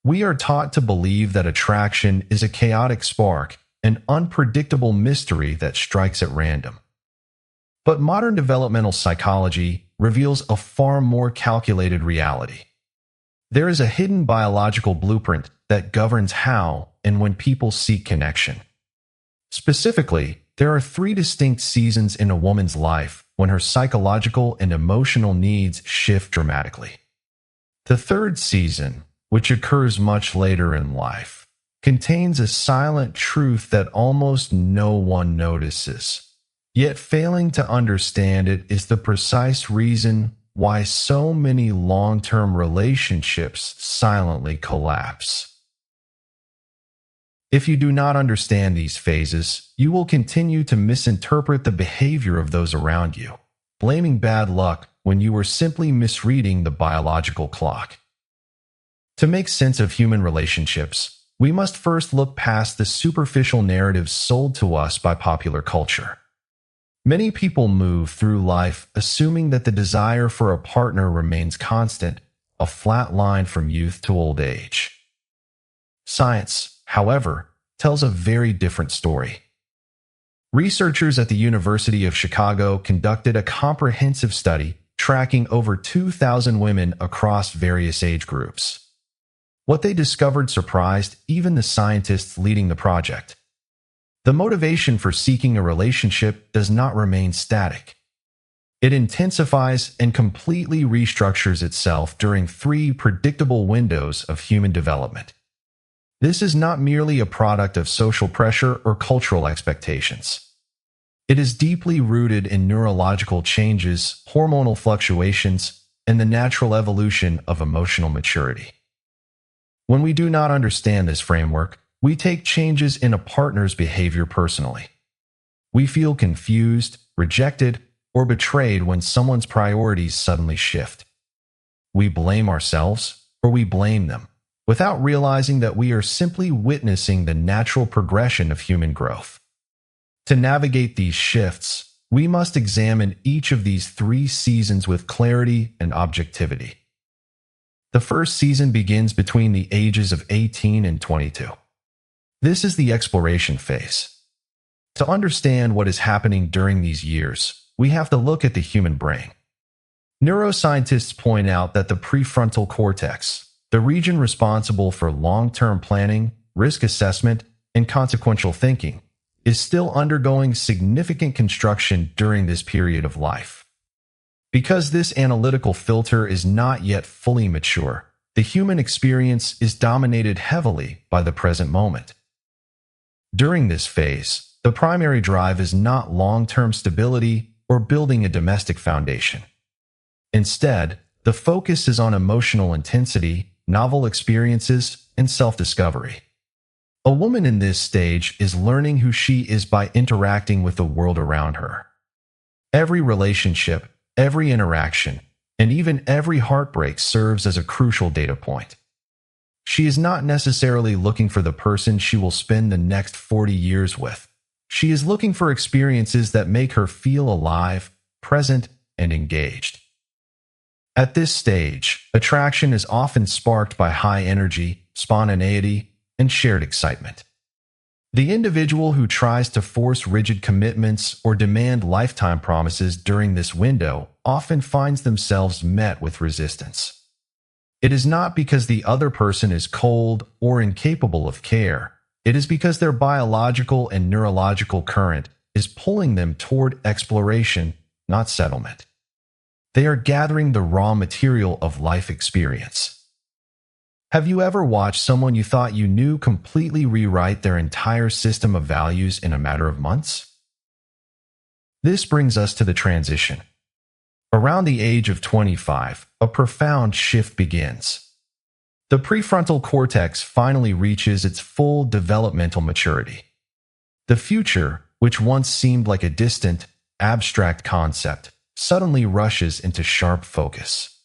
We are taught to believe that attraction is a chaotic spark, an unpredictable mystery that strikes at random. But modern developmental psychology reveals a far more calculated reality. There is a hidden biological blueprint that governs how and when people seek connection. Specifically, there are three distinct seasons in a woman's life when her psychological and emotional needs shift dramatically. The third season, which occurs much later in life, contains a silent truth that almost no one notices. Yet failing to understand it is the precise reason why so many long-term relationships silently collapse. If you do not understand these phases, you will continue to misinterpret the behavior of those around you, blaming bad luck when you were simply misreading the biological clock. To make sense of human relationships, we must first look past the superficial narratives sold to us by popular culture. Many people move through life assuming that the desire for a partner remains constant, a flat line from youth to old age. Science, however, tells a very different story. Researchers at the University of Chicago conducted a comprehensive study tracking over 2,000 women across various age groups. What they discovered surprised even the scientists leading the project. The motivation for seeking a relationship does not remain static. It intensifies and completely restructures itself during three predictable windows of human development. This is not merely a product of social pressure or cultural expectations. It is deeply rooted in neurological changes, hormonal fluctuations, and the natural evolution of emotional maturity. When we do not understand this framework, we take changes in a partner's behavior personally. We feel confused, rejected, or betrayed when someone's priorities suddenly shift. We blame ourselves, or we blame them, without realizing that we are simply witnessing the natural progression of human growth. To navigate these shifts, we must examine each of these three seasons with clarity and objectivity. The first season begins between the ages of 18 and 22. This is the exploration phase. To understand what is happening during these years, we have to look at the human brain. Neuroscientists point out that the prefrontal cortex, the region responsible for long-term planning, risk assessment, and consequential thinking, is still undergoing significant construction during this period of life. Because this analytical filter is not yet fully mature, the human experience is dominated heavily by the present moment. During this phase, the primary drive is not long-term stability or building a domestic foundation. Instead, the focus is on emotional intensity, novel experiences, and self-discovery. A woman in this stage is learning who she is by interacting with the world around her. Every relationship, every interaction, and even every heartbreak serves as a crucial data point. She is not necessarily looking for the person she will spend the next 40 years with. She is looking for experiences that make her feel alive, present, and engaged. At this stage, attraction is often sparked by high energy, spontaneity, and shared excitement. The individual who tries to force rigid commitments or demand lifetime promises during this window often finds themselves met with resistance. It is not because the other person is cold or incapable of care. It is because their biological and neurological current is pulling them toward exploration, not settlement. They are gathering the raw material of life experience. Have you ever watched someone you thought you knew completely rewrite their entire system of values in a matter of months? This brings us to the transition. Around the age of 25, a profound shift begins. The prefrontal cortex finally reaches its full developmental maturity. The future, which once seemed like a distant, abstract concept, suddenly rushes into sharp focus.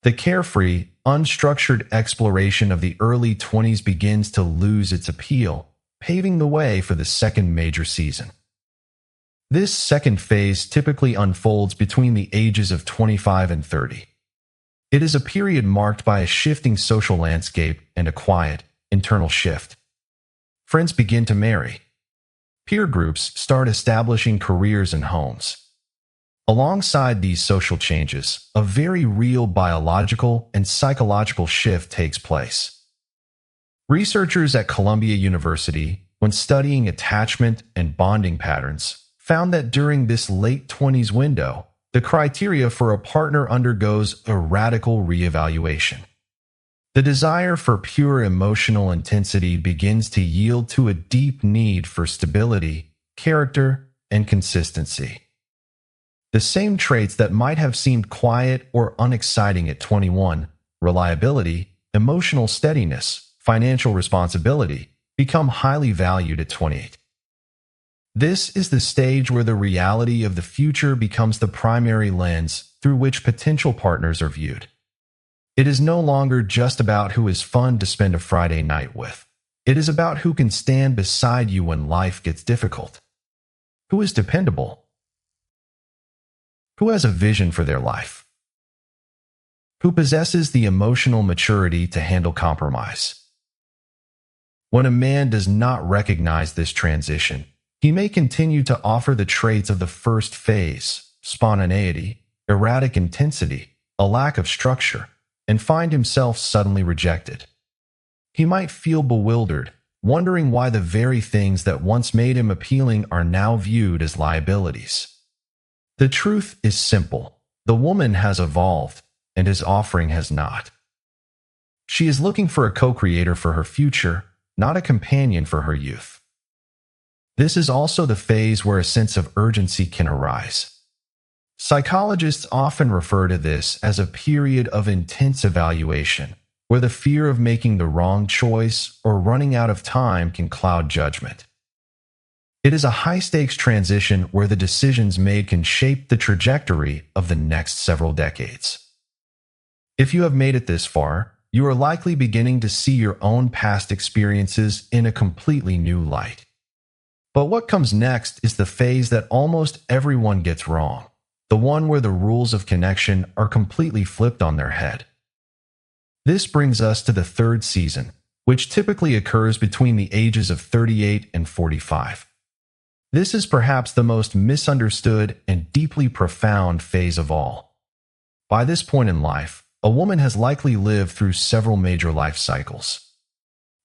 The carefree, unstructured exploration of the early 20s begins to lose its appeal, paving the way for the second major season. This second phase typically unfolds between the ages of 25 and 30. It is a period marked by a shifting social landscape and a quiet, internal shift. Friends begin to marry. Peer groups start establishing careers and homes. Alongside these social changes, a very real biological and psychological shift takes place. Researchers at Columbia University, when studying attachment and bonding patterns, found that during this late 20s window, the criteria for a partner undergoes a radical reevaluation. The desire for pure emotional intensity begins to yield to a deep need for stability, character, and consistency. The same traits that might have seemed quiet or unexciting at 21, reliability, emotional steadiness, financial responsibility, become highly valued at 28. This is the stage where the reality of the future becomes the primary lens through which potential partners are viewed. It is no longer just about who is fun to spend a Friday night with. It is about who can stand beside you when life gets difficult. Who is dependable? Who has a vision for their life? Who possesses the emotional maturity to handle compromise? When a man does not recognize this transition, he may continue to offer the traits of the first phase, spontaneity, erratic intensity, a lack of structure, and find himself suddenly rejected. He might feel bewildered, wondering why the very things that once made him appealing are now viewed as liabilities. The truth is simple. The woman has evolved, and his offering has not. She is looking for a co-creator for her future, not a companion for her youth. This is also the phase where a sense of urgency can arise. Psychologists often refer to this as a period of intense evaluation, where the fear of making the wrong choice or running out of time can cloud judgment. It is a high-stakes transition where the decisions made can shape the trajectory of the next several decades. If you have made it this far, you are likely beginning to see your own past experiences in a completely new light. But what comes next is the phase that almost everyone gets wrong, the one where the rules of connection are completely flipped on their head. This brings us to the third season, which typically occurs between the ages of 38 and 45. This is perhaps the most misunderstood and deeply profound phase of all. By this point in life, a woman has likely lived through several major life cycles.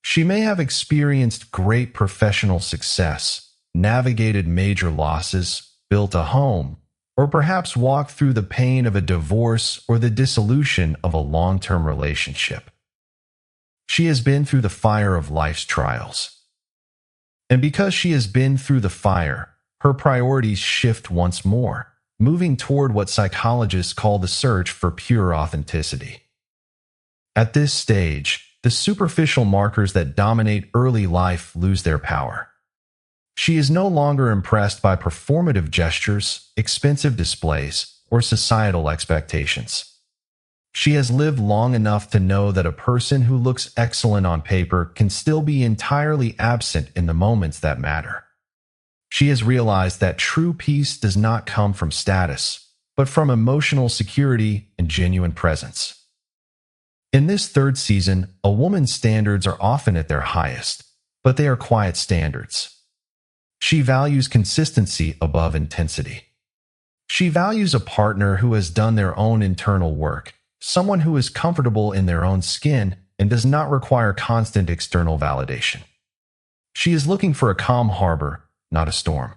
She may have experienced great professional success, navigated major losses, built a home, or perhaps walked through the pain of a divorce or the dissolution of a long-term relationship. She has been through the fire of life's trials. And because she has been through the fire, her priorities shift once more, moving toward what psychologists call the search for pure authenticity. At this stage, the superficial markers that dominate early life lose their power. She is no longer impressed by performative gestures, expensive displays, or societal expectations. She has lived long enough to know that a person who looks excellent on paper can still be entirely absent in the moments that matter. She has realized that true peace does not come from status, but from emotional security and genuine presence. In this third season, a woman's standards are often at their highest, but they are quiet standards. She values consistency above intensity. She values a partner who has done their own internal work, someone who is comfortable in their own skin and does not require constant external validation. She is looking for a calm harbor, not a storm.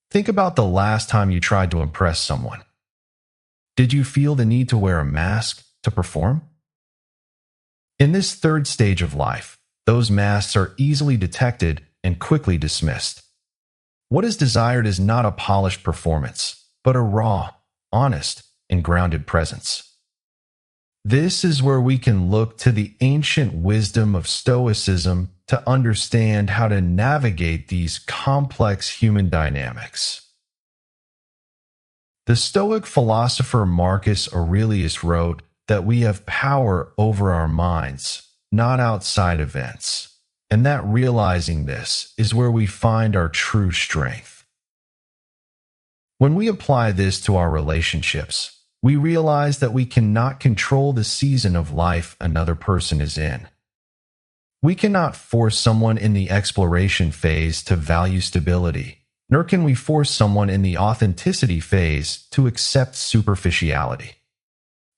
Think about the last time you tried to impress someone. Did you feel the need to wear a mask to perform? In this third stage of life, those masks are easily detected and quickly dismissed. What is desired is not a polished performance, but a raw, honest, and grounded presence. This is where we can look to the ancient wisdom of Stoicism to understand how to navigate these complex human dynamics. The Stoic philosopher Marcus Aurelius wrote that we have power over our minds, not outside events, and that realizing this is where we find our true strength. When we apply this to our relationships, we realize that we cannot control the season of life another person is in. We cannot force someone in the exploration phase to value stability, nor can we force someone in the authenticity phase to accept superficiality.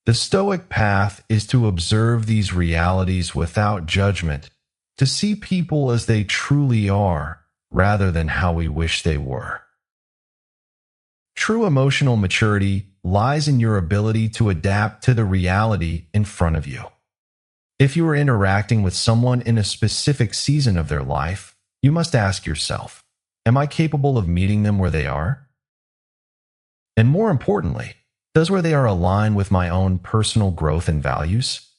The Stoic path is to observe these realities without judgment, to see people as they truly are, rather than how we wish they were. True emotional maturity lies in your ability to adapt to the reality in front of you. If you are interacting with someone in a specific season of their life, you must ask yourself, am I capable of meeting them where they are? And more importantly, does where they are align with my own personal growth and values?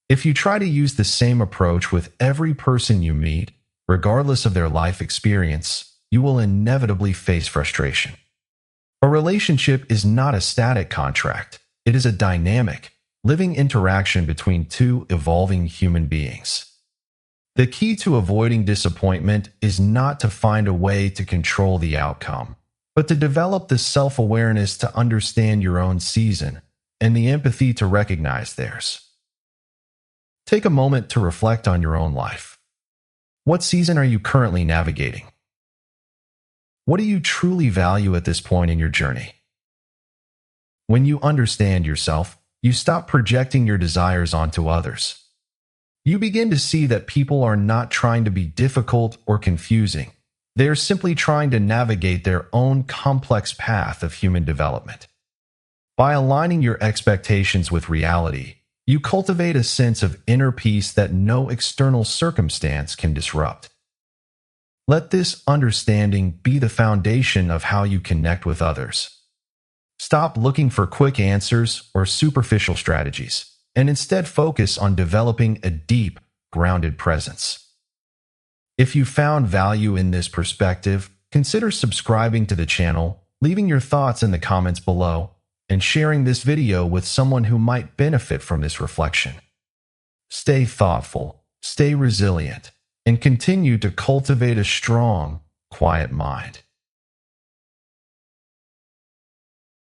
If you try to use the same approach with every person you meet, regardless of their life experience, you will inevitably face frustration. A relationship is not a static contract. It is a dynamic, living interaction between two evolving human beings. The key to avoiding disappointment is not to find a way to control the outcome, but to develop the self-awareness to understand your own season and the empathy to recognize theirs. Take a moment to reflect on your own life. What season are you currently navigating? What do you truly value at this point in your journey? When you understand yourself, you stop projecting your desires onto others. You begin to see that people are not trying to be difficult or confusing. They are simply trying to navigate their own complex path of human development. By aligning your expectations with reality, you cultivate a sense of inner peace that no external circumstance can disrupt. Let this understanding be the foundation of how you connect with others. Stop looking for quick answers or superficial strategies, and instead focus on developing a deep, grounded presence. If you found value in this perspective, consider subscribing to the channel, leaving your thoughts in the comments below, and sharing this video with someone who might benefit from this reflection. Stay thoughtful, stay resilient, and continue to cultivate a strong, quiet mind.